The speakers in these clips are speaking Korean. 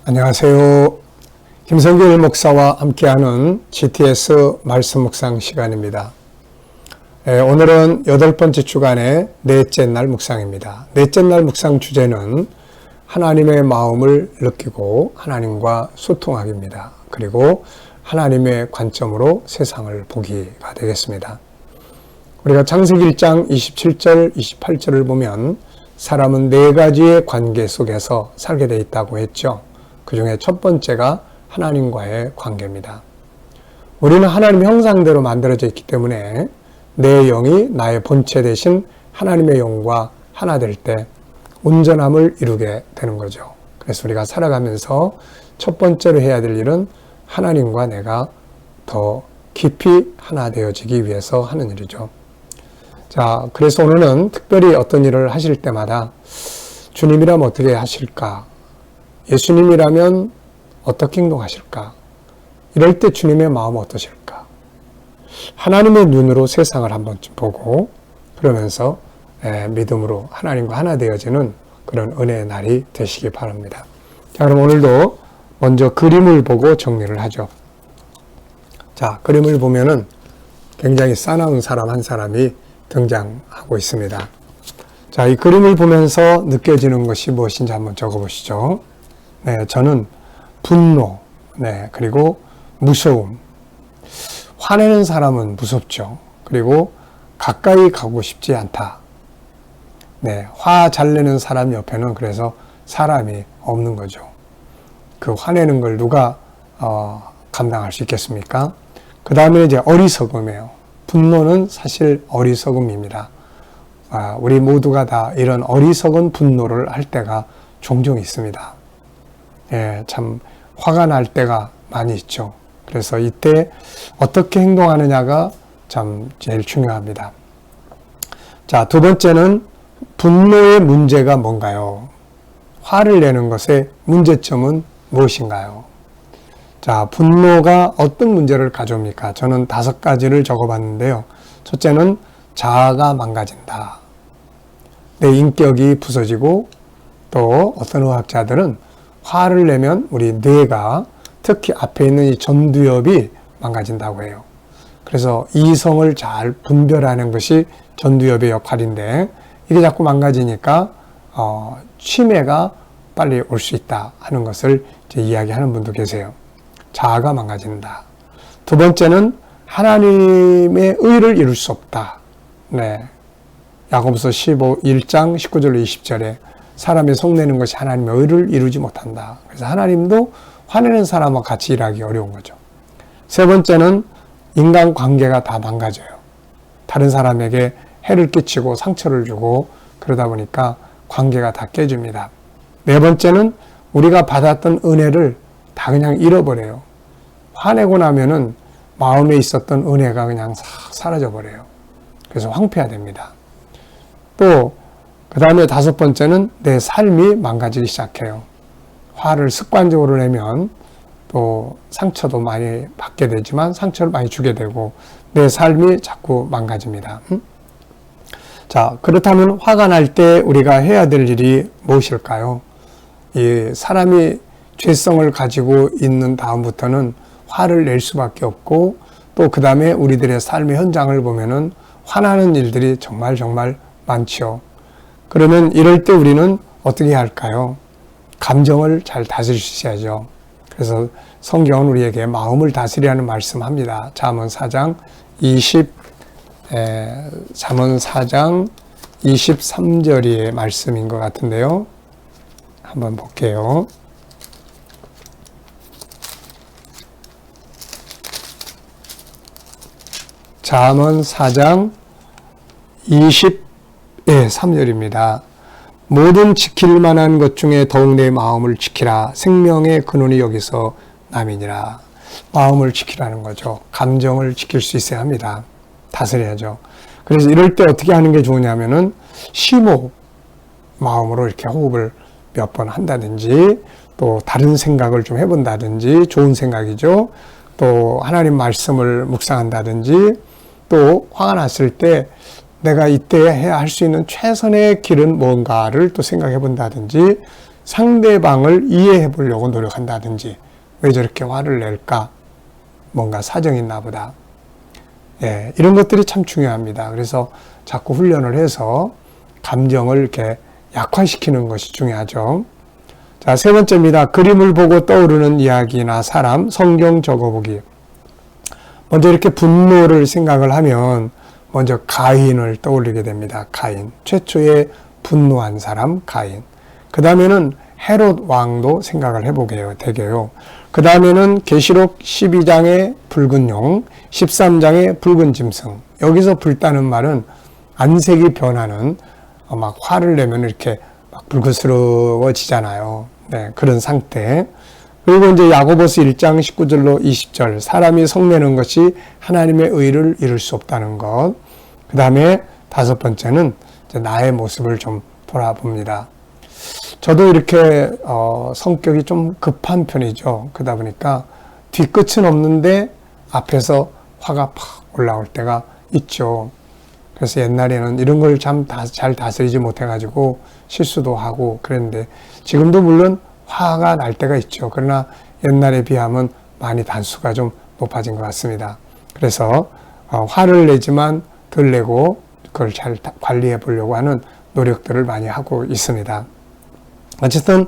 안녕하세요. 김성길 목사와 함께하는 GTS 말씀 묵상 시간입니다. 오늘은 8번째 주간의 넷째 날 묵상입니다. 넷째 날 묵상 주제는 하나님의 마음을 느끼고 하나님과 소통하기입니다. 그리고 하나님의 관점으로 세상을 보기가 되겠습니다. 우리가 창세기 1장 27절, 28절을 보면 사람은 4가지의 관계 속에서 살게 되어 있다고 했죠. 그 중에 첫 번째가 하나님과의 관계입니다. 우리는 하나님 형상대로 만들어져 있기 때문에 내 영이 나의 본체 대신 하나님의 영과 하나 될 때 온전함을 이루게 되는 거죠. 그래서 우리가 살아가면서 첫 번째로 해야 될 일은 하나님과 내가 더 깊이 하나 되어지기 위해서 하는 일이죠. 자, 그래서 오늘은 특별히 어떤 일을 하실 때마다 주님이라면 어떻게 하실까? 예수님이라면 어떻게 행동하실까? 이럴 때 주님의 마음은 어떠실까? 하나님의 눈으로 세상을 한번쯤 보고 그러면서 믿음으로 하나님과 하나 되어지는 그런 은혜의 날이 되시기 바랍니다. 자, 그럼 오늘도 먼저 그림을 보고 정리를 하죠. 자, 그림을 보면은 굉장히 싸나운 사람 한 사람이 등장하고 있습니다. 자, 이 그림을 보면서 느껴지는 것이 무엇인지 한번 적어보시죠. 네, 저는 분노, 그리고 무서움. 화내는 사람은 무섭죠. 그리고 가까이 가고 싶지 않다. 화 잘 내는 사람 옆에는 그래서 사람이 없는 거죠. 그 화내는 걸 누가 감당할 수 있겠습니까? 그 다음에 이제 어리석음이에요. 분노는 사실 어리석음입니다. 우리 모두가 다 이런 어리석은 분노를 할 때가 종종 있습니다. 참 화가 날 때가 많이 있죠. 그래서 이때 어떻게 행동하느냐가 참 제일 중요합니다. 자, 두 번째는 분노의 문제가 뭔가요? 화를 내는 것의 문제점은 무엇인가요? 자, 분노가 어떤 문제를 가져옵니까? 저는 5가지를 적어봤는데요. 첫째는 자아가 망가진다. 내 인격이 부서지고 또 어떤 의학자들은 화를 내면 우리 뇌가 특히 앞에 있는 이 전두엽이 망가진다고 해요. 그래서 이성을 잘 분별하는 것이 전두엽의 역할인데 이게 자꾸 망가지니까 치매가 빨리 올 수 있다 하는 것을 이제 이야기하는 분도 계세요. 자아가 망가진다. 두 번째는 하나님의 의를 이룰 수 없다. 야고보서 1장 19절로 20절에 사람이 속내는 것이 하나님의 의를 이루지 못한다. 그래서 하나님도 화내는 사람과 같이 일하기 어려운 거죠. 세 번째는 인간관계가 다 망가져요. 다른 사람에게 해를 끼치고 상처를 주고 그러다 보니까 관계가 다 깨집니다. 네 번째는 우리가 받았던 은혜를 다 그냥 잃어버려요. 화내고 나면은 마음에 있었던 은혜가 그냥 싹 사라져버려요. 그래서 황폐화됩니다. 또 그 다음에 5번째는 내 삶이 망가지기 시작해요. 화를 습관적으로 내면 또 상처도 많이 받게 되지만 상처를 많이 주게 되고 내 삶이 자꾸 망가집니다. 자, 그렇다면 화가 날 때 우리가 해야 될 일이 무엇일까요? 이 사람이 죄성을 가지고 있는 다음부터는 화를 낼 수밖에 없고 또 그 다음에 우리들의 삶의 현장을 보면은 화나는 일들이 정말 많죠. 그러면 이럴 때 우리는 어떻게 해야 할까요? 감정을 잘 다스릴 수 있어야죠. 그래서 성경은 우리에게 마음을 다스리라는 말씀합니다. 잠언 4장 23절의 말씀인 것 같은데요. 한번 볼게요. 잠언 4장 23절입니다. 모든 지킬 만한 것 중에 더욱 내 마음을 지키라. 생명의 근원이 여기서 남이니라. 마음을 지키라는 거죠. 감정을 지킬 수 있어야 합니다. 다스려야죠. 그래서 이럴 때 어떻게 하는 게 좋으냐면은 심호흡, 마음으로 이렇게 호흡을 몇 번 한다든지 또 다른 생각을 좀 해본다든지 좋은 생각이죠. 또 하나님 말씀을 묵상한다든지 또 화가 났을 때 내가 이때 해야 할 수 있는 최선의 길은 뭔가를 또 생각해 본다든지 상대방을 이해해 보려고 노력한다든지, 왜 저렇게 화를 낼까? 뭔가 사정이 있나 보다. 예, 이런 것들이 참 중요합니다. 그래서 자꾸 훈련을 해서 감정을 이렇게 약화시키는 것이 중요하죠. 자, 세 번째입니다. 그림을 보고 떠오르는 이야기나 사람, 성경 적어보기. 먼저 이렇게 분노를 생각을 하면 먼저 가인을 떠올리게 됩니다. 가인. 최초의 분노한 사람, 가인. 그 다음에는 헤롯 왕도 생각을 해보게요. 되게요. 그 다음에는 계시록 12장의 붉은 용, 13장의 붉은 짐승. 여기서 붉다는 말은 안색이 변하는, 막 화를 내면 이렇게 막 불그스러워지잖아요. 네, 그런 상태. 그리고 이제 야고보스 1장 19절로 20절, 사람이 성내는 것이 하나님의 의를 이룰 수 없다는 것. 그 다음에 다섯 번째는 이제 나의 모습을 좀 돌아봅니다. 저도 이렇게 성격이 좀 급한 편이죠. 그러다 보니까 뒤끝은 없는데 앞에서 화가 팍 올라올 때가 있죠. 그래서 옛날에는 이런 걸 참 잘 다스리지 못해가지고 실수도 하고 그랬는데, 지금도 물론 화가 날 때가 있죠. 그러나 옛날에 비하면 많이 단수가 좀 높아진 것 같습니다. 그래서 화를 내지만 덜 내고 그걸 잘 관리해 보려고 하는 노력들을 많이 하고 있습니다. 어쨌든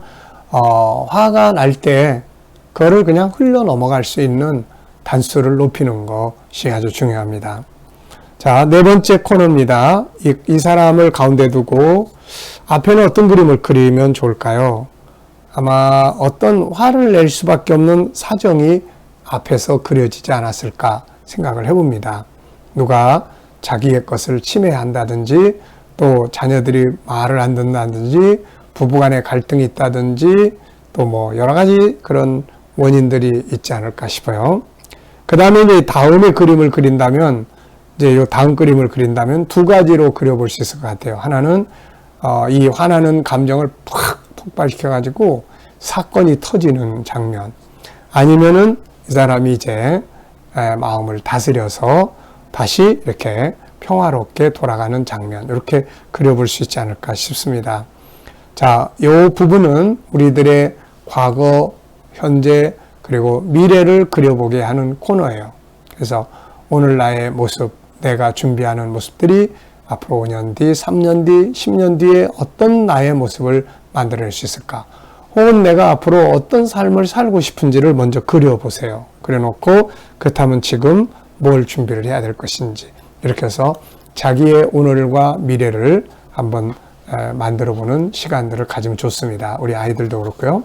화가 날 때 그거를 그냥 흘러 넘어갈 수 있는 단수를 높이는 것이 아주 중요합니다. 자, 네 번째 코너입니다. 이 사람을 가운데 두고 앞에는 어떤 그림을 그리면 좋을까요? 아마 어떤 화를 낼 수밖에 없는 사정이 앞에서 그려지지 않았을까 생각을 해봅니다. 누가 자기의 것을 침해한다든지, 또 자녀들이 말을 안 듣는다든지, 부부간에 갈등이 있다든지, 또 뭐 여러 가지 그런 원인들이 있지 않을까 싶어요. 그 다음에 이제 다음에 그림을 그린다면, 이제 요 다음 그림을 그린다면 두 가지로 그려볼 수 있을 것 같아요. 하나는 이 화나는 감정을 팍 폭발시켜가지고 사건이 터지는 장면, 아니면은 이 사람이 이제 마음을 다스려서 다시 이렇게 평화롭게 돌아가는 장면, 이렇게 그려볼 수 있지 않을까 싶습니다. 자, 이 부분은 우리들의 과거, 현재, 그리고 미래를 그려보게 하는 코너예요. 그래서 오늘 나의 모습, 내가 준비하는 모습들이 앞으로 5년 뒤, 3년 뒤, 10년 뒤에 어떤 나의 모습을 만들어낼 수 있을까? 혹은 내가 앞으로 어떤 삶을 살고 싶은지를 먼저 그려보세요. 그려놓고 그렇다면 지금 뭘 준비를 해야 될 것인지, 이렇게 해서 자기의 오늘과 미래를 한번 만들어보는 시간들을 가지면 좋습니다. 우리 아이들도 그렇고요.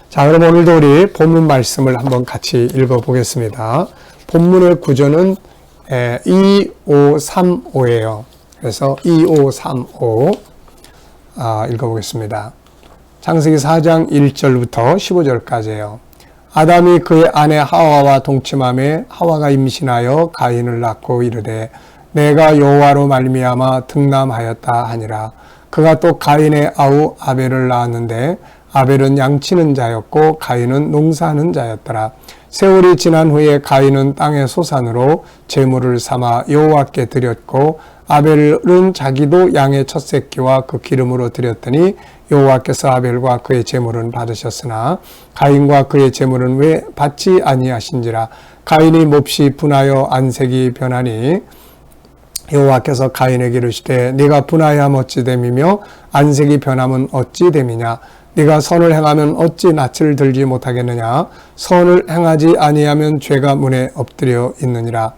자, 그럼 오늘도 우리 본문 말씀을 한번 같이 읽어보겠습니다. 본문의 구조는 2535예요. 그래서 2535 읽어보겠습니다. 창세기 4장 1절부터 15절까지예요. 아담이 그의 아내 하와와 동침하며 하와가 임신하여 가인을 낳고 이르되 내가 여호와로 말미암아 등남하였다 하니라. 그가 또 가인의 아우 아벨을 낳았는데 아벨은 양치는 자였고 가인은 농사하는 자였더라. 세월이 지난 후에 가인은 땅의 소산으로 제물을 삼아 여호와께 드렸고 아벨은 자기도 양의 첫 새끼와 그 기름으로 드렸더니 여호와께서 아벨과 그의 제물은 받으셨으나 가인과 그의 제물은 왜 받지 아니하신지라. 가인이 몹시 분하여 안색이 변하니 여호와께서 가인에게 이르시되 네가 분하여함 어찌 됨이며 안색이 변함은 어찌 됨이냐. 네가 선을 행하면 어찌 낯을 들지 못하겠느냐. 선을 행하지 아니하면 죄가 문에 엎드려 있느니라.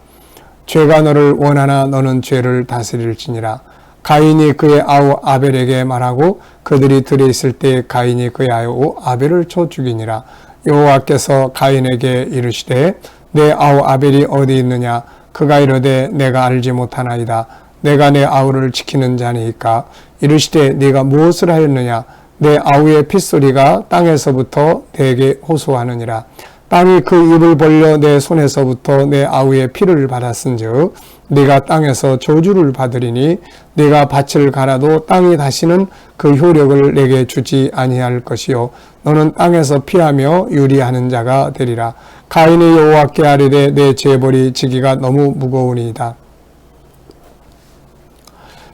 죄가 너를 원하나 너는 죄를 다스릴지니라. 가인이 그의 아우 아벨에게 말하고 그들이 들에 있을 때 가인이 그의 아우 아벨을 쳐 죽이니라. 여호와께서 가인에게 이르시되 내 아우 아벨이 어디 있느냐. 그가 이르되 내가 알지 못하나이다. 내가 내 아우를 지키는 자니까. 이르시되 네가 무엇을 하였느냐. 내 아우의 핏소리가 땅에서부터 내게 호소하느니라. 땅이 그 입을 벌려 내 손에서부터 내 아우의 피를 받았은즉 네가 땅에서 저주를 받으리니 네가 밭을 갈아도 땅이 다시는 그 효력을 내게 주지 아니할 것이요 너는 땅에서 피하며 유리하는 자가 되리라. 가인이 여호와께 아뢰되 내 재벌이 지기가 너무 무거우니이다.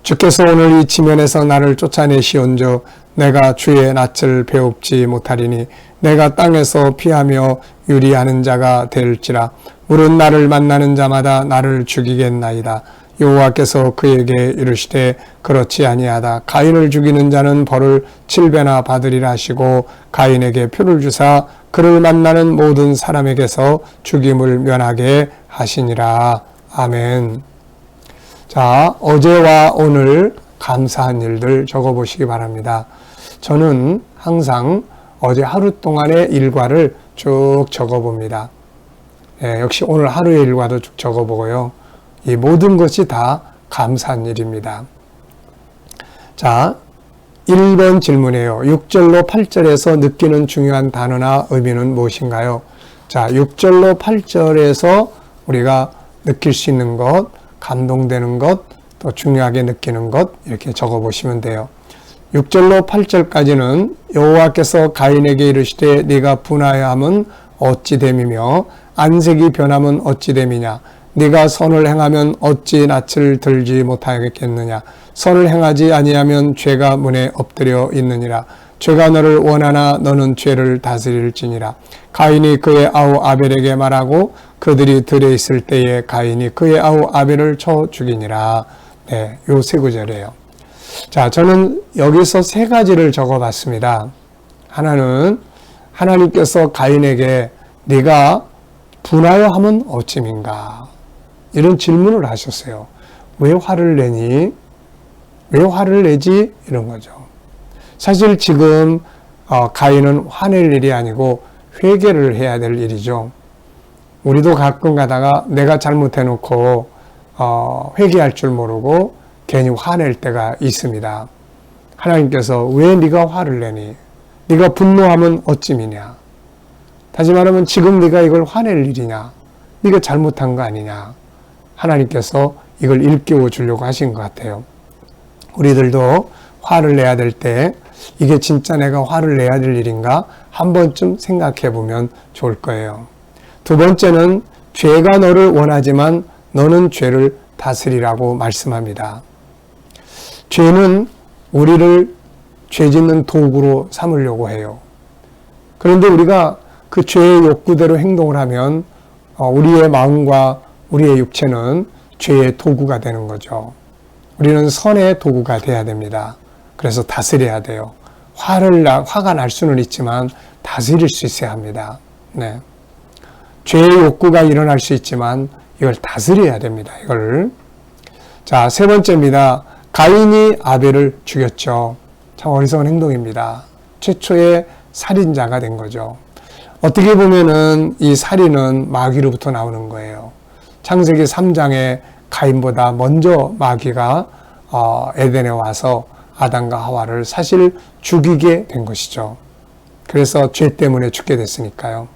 주께서 오늘 이 지면에서 나를 쫓아내시온즉 내가 주의 낯을 배웁지 못하리니 내가 땅에서 피하며 유리하는 자가 될지라. 물은 나를 만나는 자마다 나를 죽이겠나이다. 여호와께서 그에게 이르시되 그렇지 아니하다. 가인을 죽이는 자는 벌을 7배나 받으리라 하시고 가인에게 표를 주사 그를 만나는 모든 사람에게서 죽임을 면하게 하시니라. 아멘. 자, 어제와 오늘 감사한 일들 적어보시기 바랍니다. 저는 항상 어제 하루 동안의 일과를 쭉 적어봅니다. 역시 오늘 하루의 일과도 쭉 적어보고요. 이 모든 것이 다 감사한 일입니다. 자, 1번 질문이에요. 6절로 8절에서 느끼는 중요한 단어나 의미는 무엇인가요? 자, 6절로 8절에서 우리가 느낄 수 있는 것, 감동되는 것, 또 중요하게 느끼는 것 이렇게 적어보시면 돼요. 6절로 8절까지는 여호와께서 가인에게 이르시되 네가 분하여 함은 어찌 됨이며 안색이 변함은 어찌 됨이냐. 네가 선을 행하면 어찌 낯을 들지 못하겠느냐. 선을 행하지 아니하면 죄가 문에 엎드려 있느니라. 죄가 너를 원하나 너는 죄를 다스릴지니라. 가인이 그의 아우 아벨에게 말하고 그들이 들에 있을 때에 가인이 그의 아우 아벨을 쳐 죽이니라. 네, 요 세 구절이에요. 자, 저는 여기서 세 가지를 적어봤습니다. 하나는 하나님께서 가인에게 네가 분하여 하면 어찌민가 이런 질문을 하셨어요. 왜 화를 내니? 왜 화를 내지? 이런 거죠. 사실 지금 가인은 화낼 일이 아니고 회개를 해야 될 일이죠. 우리도 가끔 가다가 내가 잘못해놓고 회개할 줄 모르고 괜히 화낼 때가 있습니다. 하나님께서 왜 네가 화를 내니? 네가 분노하면 어찌미냐? 다시 말하면 지금 네가 이걸 화낼 일이냐? 네가 잘못한 거 아니냐? 하나님께서 이걸 일깨워 주려고 하신 것 같아요. 우리들도 화를 내야 될 때 이게 진짜 내가 화를 내야 될 일인가 한 번쯤 생각해 보면 좋을 거예요. 두 번째는 죄가 너를 원하지만 너는 죄를 다스리라고 말씀합니다. 죄는 우리를 죄 짓는 도구로 삼으려고 해요. 그런데 우리가 그 죄의 욕구대로 행동을 하면 우리의 마음과 우리의 육체는 죄의 도구가 되는 거죠. 우리는 선의 도구가 돼야 됩니다. 그래서 다스려야 돼요. 화가 날 수는 있지만 다스릴 수 있어야 합니다. 네. 죄의 욕구가 일어날 수 있지만 이걸 다스려야 됩니다. 이걸. 자, 세 번째입니다. 가인이 아벨을 죽였죠. 참 어리석은 행동입니다. 최초의 살인자가 된 거죠. 어떻게 보면은 이 살인은 마귀로부터 나오는 거예요. 창세기 3장에 가인보다 먼저 마귀가 에덴에 와서 아담과 하와를 사실 죽이게 된 것이죠. 그래서 죄 때문에 죽게 됐으니까요.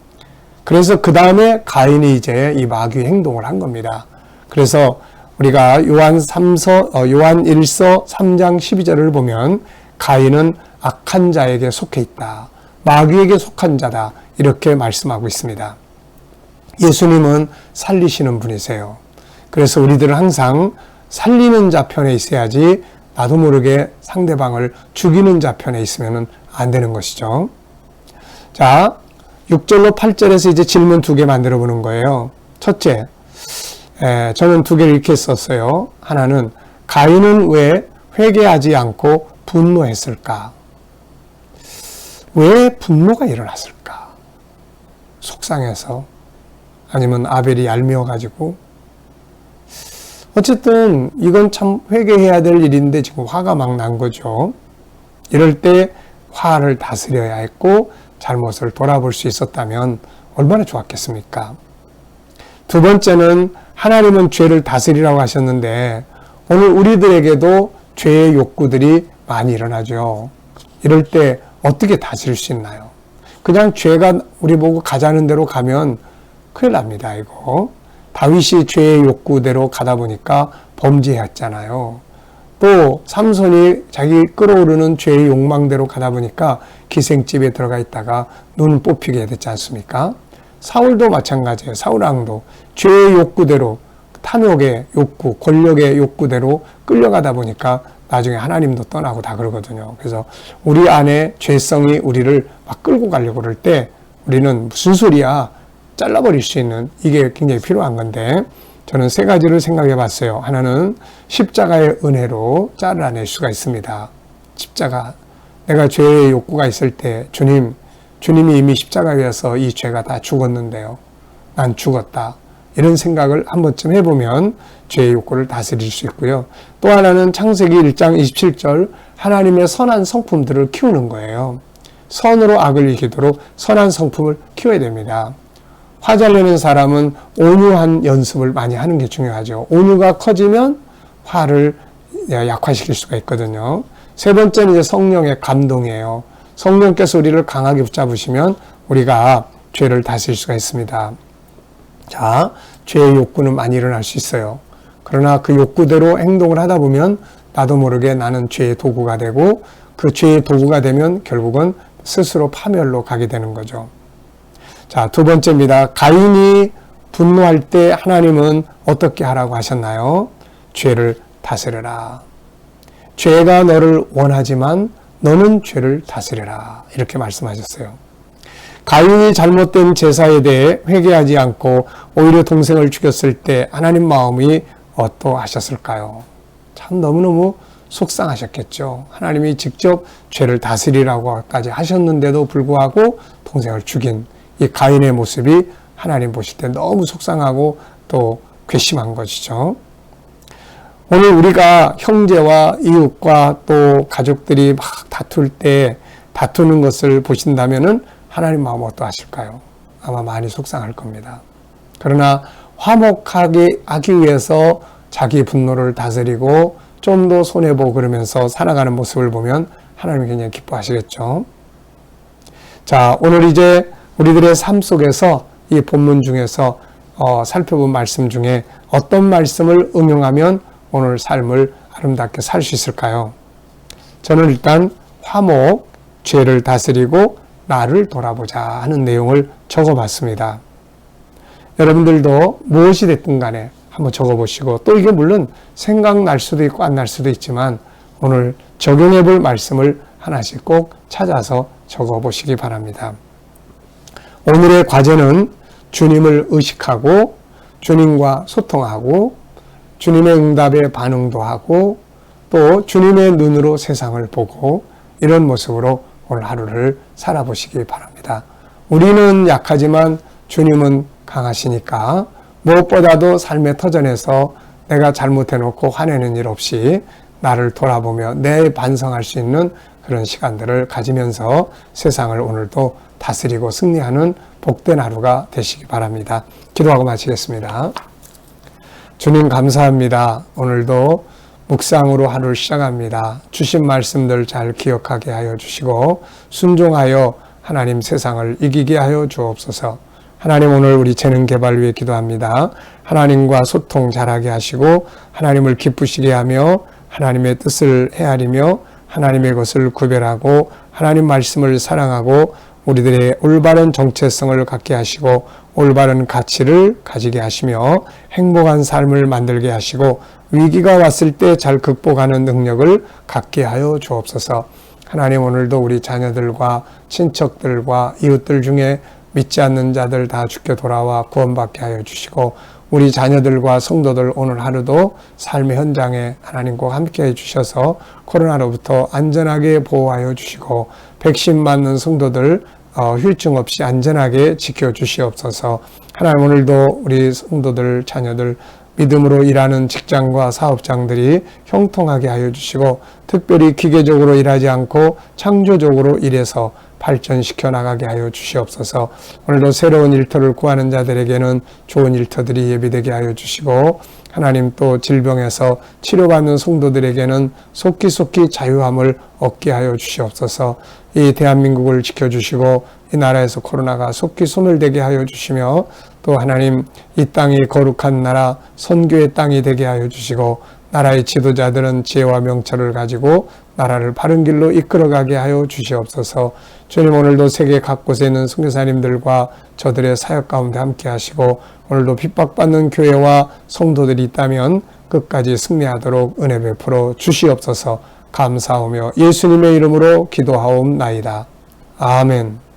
그래서 그 다음에 가인이 이제 이 마귀 행동을 한 겁니다. 그래서 우리가 요한 1서 3장 12절을 보면 가인은 악한 자에게 속해 있다. 마귀에게 속한 자다. 이렇게 말씀하고 있습니다. 예수님은 살리시는 분이세요. 그래서 우리들은 항상 살리는 자 편에 있어야지 나도 모르게 상대방을 죽이는 자 편에 있으면 안 되는 것이죠. 자, 6절로 8절에서 이제 질문 2개 만들어 보는 거예요. 첫째, 저는 2개를 이렇게 썼어요. 하나는 가인은 왜 회개하지 않고 분노했을까? 왜 분노가 일어났을까? 속상해서? 아니면 아벨이 얄미워가지고? 어쨌든 이건 참 회개해야 될 일인데 지금 화가 막 난 거죠. 이럴 때 화를 다스려야 했고 잘못을 돌아볼 수 있었다면 얼마나 좋았겠습니까? 두 번째는 하나님은 죄를 다스리라고 하셨는데 오늘 우리들에게도 죄의 욕구들이 많이 일어나죠. 이럴 때 어떻게 다스릴 수 있나요? 그냥 죄가 우리 보고 가자는 대로 가면 큰일 납니다, 이거. 다윗이 죄의 욕구대로 가다 보니까 범죄했잖아요. 또 삼손이 자기 끌어오르는 죄의 욕망대로 가다 보니까 기생집에 들어가 있다가 눈 뽑히게 됐지 않습니까? 사울도 마찬가지예요. 사울왕도 죄의 욕구대로 탐욕의 욕구, 권력의 욕구대로 끌려가다 보니까 나중에 하나님도 떠나고 다 그러거든요. 그래서 우리 안에 죄성이 우리를 막 끌고 가려고 그럴 때 우리는 무슨 소리야? 잘라버릴 수 있는 이게 굉장히 필요한 건데 저는 세 가지를 생각해 봤어요. 하나는 십자가의 은혜로 잘라낼 수가 있습니다. 십자가. 내가 죄의 욕구가 있을 때 주님이 이미 십자가에서 이 죄가 다 죽었는데요. 난 죽었다. 이런 생각을 한 번쯤 해보면 죄의 욕구를 다스릴 수 있고요. 또 하나는 창세기 1장 27절 하나님의 선한 성품들을 키우는 거예요. 선으로 악을 이기도록 선한 성품을 키워야 됩니다. 화 잘 내는 사람은 온유한 연습을 많이 하는 게 중요하죠. 온유가 커지면 화를 약화시킬 수가 있거든요. 세 번째는 이제 성령의 감동이에요. 성령께서 우리를 강하게 붙잡으시면 우리가 죄를 다스릴 수가 있습니다. 자, 죄의 욕구는 많이 일어날 수 있어요. 그러나 그 욕구대로 행동을 하다 보면 나도 모르게 나는 죄의 도구가 되고 그 죄의 도구가 되면 결국은 스스로 파멸로 가게 되는 거죠. 자, 두 번째입니다. 가인이 분노할 때 하나님은 어떻게 하라고 하셨나요? 죄를 다스려라. 죄가 너를 원하지만 너는 죄를 다스려라. 이렇게 말씀하셨어요. 가인이 잘못된 제사에 대해 회개하지 않고 오히려 동생을 죽였을 때 하나님 마음이 어떠하셨을까요? 참 너무너무 속상하셨겠죠. 하나님이 직접 죄를 다스리라고까지 하셨는데도 불구하고 동생을 죽인 이 가인의 모습이 하나님 보실 때 너무 속상하고 또 괘씸한 것이죠. 오늘 우리가 형제와 이웃과 또 가족들이 막 다투는 것을 보신다면은 하나님 마음 어떠하실까요? 아마 많이 속상할 겁니다. 그러나 화목하게 하기 위해서 자기 분노를 다스리고 좀 더 손해보고 그러면서 살아가는 모습을 보면 하나님이 굉장히 기뻐하시겠죠. 자, 오늘 이제 우리들의 삶 속에서 이 본문 중에서 살펴본 말씀 중에 어떤 말씀을 응용하면 오늘 삶을 아름답게 살 수 있을까요? 저는 일단 화목, 죄를 다스리고 나를 돌아보자 하는 내용을 적어봤습니다. 여러분들도 무엇이 됐든 간에 한번 적어보시고 또 이게 물론 생각날 수도 있고 안 날 수도 있지만 오늘 적용해 볼 말씀을 하나씩 꼭 찾아서 적어보시기 바랍니다. 오늘의 과제는 주님을 의식하고 주님과 소통하고 주님의 응답에 반응도 하고 또 주님의 눈으로 세상을 보고 이런 모습으로 오늘 하루를 살아보시기 바랍니다. 우리는 약하지만 주님은 강하시니까 무엇보다도 삶의 터전에서 내가 잘못해놓고 화내는 일 없이 나를 돌아보며 내 반성할 수 있는 그런 시간들을 가지면서 세상을 오늘도 다스리고 승리하는 복된 하루가 되시기 바랍니다. 기도하고 마치겠습니다. 주님 감사합니다. 오늘도 묵상으로 하루를 시작합니다. 주신 말씀들 잘 기억하게 하여 주시고 순종하여 하나님 세상을 이기게 하여 주옵소서. 하나님 오늘 우리 재능 개발 위해 기도합니다. 하나님과 소통 잘하게 하시고 하나님을 기쁘시게 하며 하나님의 뜻을 헤아리며 하나님의 것을 구별하고 하나님 말씀을 사랑하고 우리들의 올바른 정체성을 갖게 하시고 올바른 가치를 가지게 하시며 행복한 삶을 만들게 하시고 위기가 왔을 때 잘 극복하는 능력을 갖게 하여 주옵소서. 하나님 오늘도 우리 자녀들과 친척들과 이웃들 중에 믿지 않는 자들 다 주께 돌아와 구원받게 하여 주시고 우리 자녀들과 성도들 오늘 하루도 삶의 현장에 하나님과 함께 해주셔서 코로나로부터 안전하게 보호하여 주시고 백신 맞는 성도들 휴증 없이 안전하게 지켜주시옵소서. 하나님 오늘도 우리 성도들 자녀들 믿음으로 일하는 직장과 사업장들이 형통하게 하여 주시고 특별히 기계적으로 일하지 않고 창조적으로 일해서 발전시켜 나가게 하여 주시옵소서. 오늘도 새로운 일터를 구하는 자들에게는 좋은 일터들이 예비되게 하여 주시고 하나님 또 질병에서 치료받는 성도들에게는 속기속기 자유함을 얻게 하여 주시옵소서. 이 대한민국을 지켜주시고 이 나라에서 코로나가 속히 손을 대게 하여 주시며 또 하나님 이 땅이 거룩한 나라 선교의 땅이 되게 하여 주시고 나라의 지도자들은 지혜와 명철을 가지고 나라를 바른 길로 이끌어가게 하여 주시옵소서. 주님, 오늘도 세계 각곳에 있는 선교사님들과 저들의 사역 가운데 함께 하시고 오늘도 핍박받는 교회와 성도들이 있다면 끝까지 승리하도록 은혜 베풀어 주시옵소서. 감사하며 예수님의 이름으로 기도하옵나이다. 아멘.